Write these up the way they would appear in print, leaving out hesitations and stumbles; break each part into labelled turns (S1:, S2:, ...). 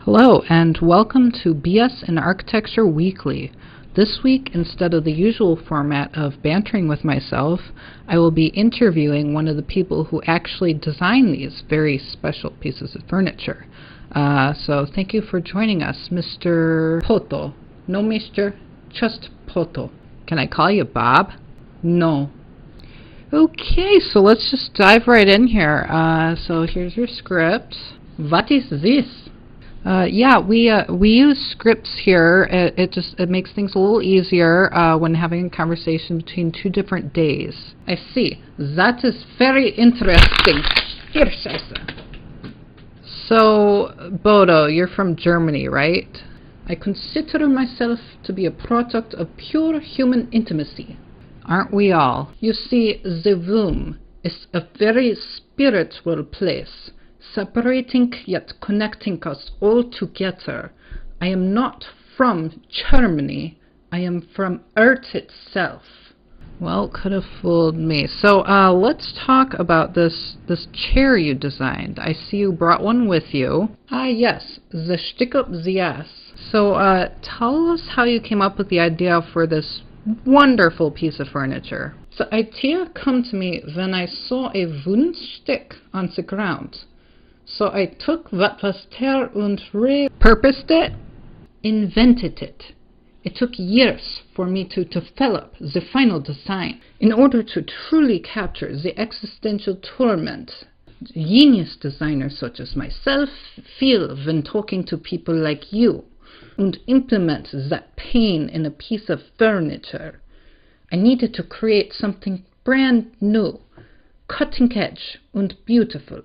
S1: Hello, and welcome to BS in Architecture Weekly. This week, instead of the usual format of bantering with myself, I will be interviewing one of the people who actually design these very special pieces of furniture. So thank you for joining us, Mr. Bodo. No, Mr. Just Bodo. Can I call you Bob? No. Okay, so let's just dive right in here. So here's your script. What is this? We use scripts here. It makes things a little easier when having a conversation between two different days. I see. That is very interesting. Here, Scheiße. So, Bodo, you're from Germany, right? I consider myself to be a product of pure human intimacy. Aren't we all? You see, the womb is a very spiritual place, separating yet connecting us all together. I am not from Germany. I am from Earth itself. Well, could have fooled me. So let's talk about this chair you designed. I see you brought one with you. Yes, the Schtikup Zias. So tell us how you came up with the idea for this wonderful piece of furniture. The idea came to me when I saw a wooden stick on the ground. So I took what was there and repurposed it, invented it. It took years for me to develop the final design in order to truly capture the existential torment genius designers such as myself feel when talking to people like you, and implement that pain in a piece of furniture. I needed to create something brand new, cutting edge and beautiful.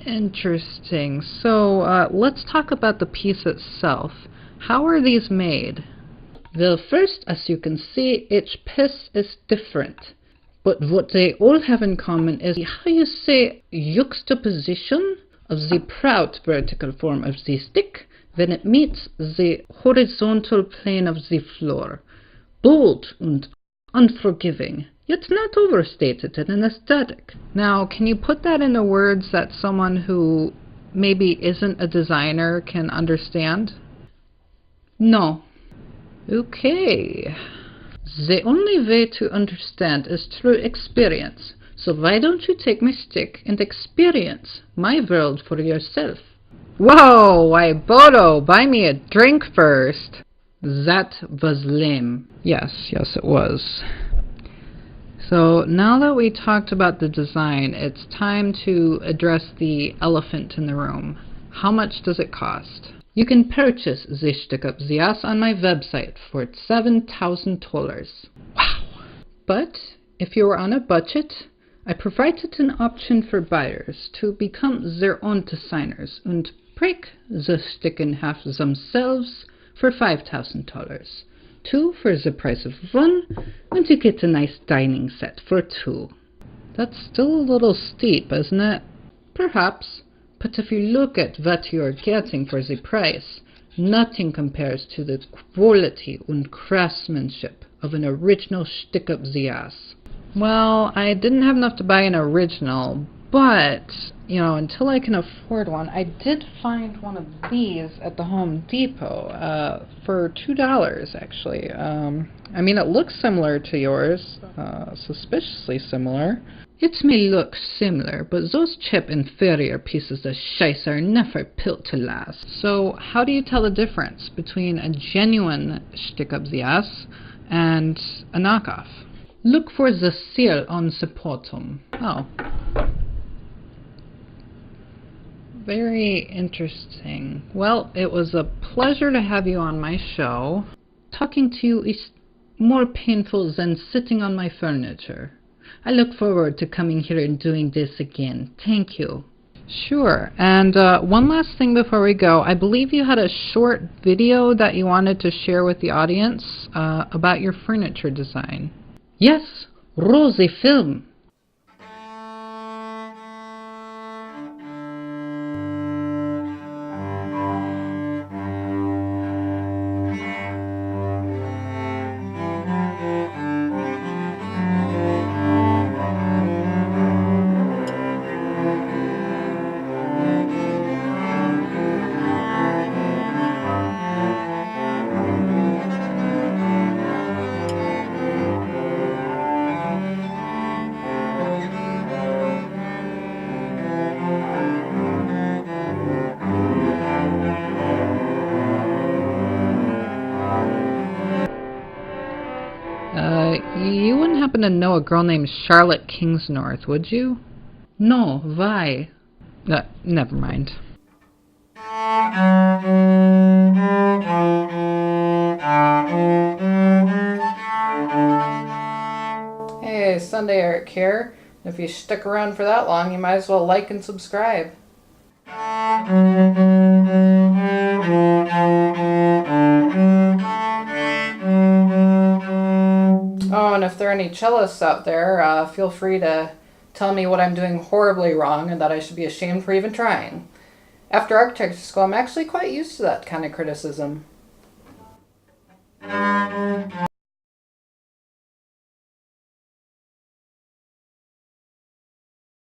S1: Interesting. So let's talk about the piece itself. How are these made? Well, first, as you can see, each piece is different. But what they all have in common is how you say juxtaposition of the proud vertical form of the stick when it meets the horizontal plane of the floor. Bold and unforgiving, yet not overstated in an aesthetic. Now, can you put that into words that someone who maybe isn't a designer can understand? No. Okay. The only way to understand is through experience. So why don't you take my stick and experience my world for yourself? Whoa, why, Bodo, buy me a drink first. That was lame. Yes, it was. So now that we talked about the design, it's time to address the elephant in the room. How much does it cost? You can purchase the Schtikup Zias on my website for $7,000. Wow! But if you are on a budget, I provided an option for buyers to become their own designers and break the stick in half themselves for $5,000. 2 for the price of 1, and you get a nice dining set for 2. That's still a little steep, isn't it? Perhaps, but if you look at what you are getting for the price, nothing compares to the quality and craftsmanship of an original Schtikup Zias. Well, I didn't have enough to buy an original, but, until I can afford one, I did find one of these at the Home Depot for $2, actually. I mean, it looks similar to yours, suspiciously similar. It may look similar, but those cheap inferior pieces of scheiße are never built to last. So, how do you tell the difference between a genuine Schtikup Zias and a knockoff? Look for the seal on the bottom. Oh. Very interesting. Well, it was a pleasure to have you on my show. Talking to you is more painful than sitting on my furniture. I look forward to coming here and doing this again. Thank you. Sure. And one last thing before we go. I believe you had a short video that you wanted to share with the audience about your furniture design. Yes, Rosie film. happen to know a girl named Charlotte Kingsnorth, would you? No, why? Never mind. Hey, Sunday Eric here. If you stick around for that long, you might as well like and subscribe. Oh, and if there are any cellists out there, feel free to tell me what I'm doing horribly wrong and that I should be ashamed for even trying. After architecture school, I'm actually quite used to that kind of criticism.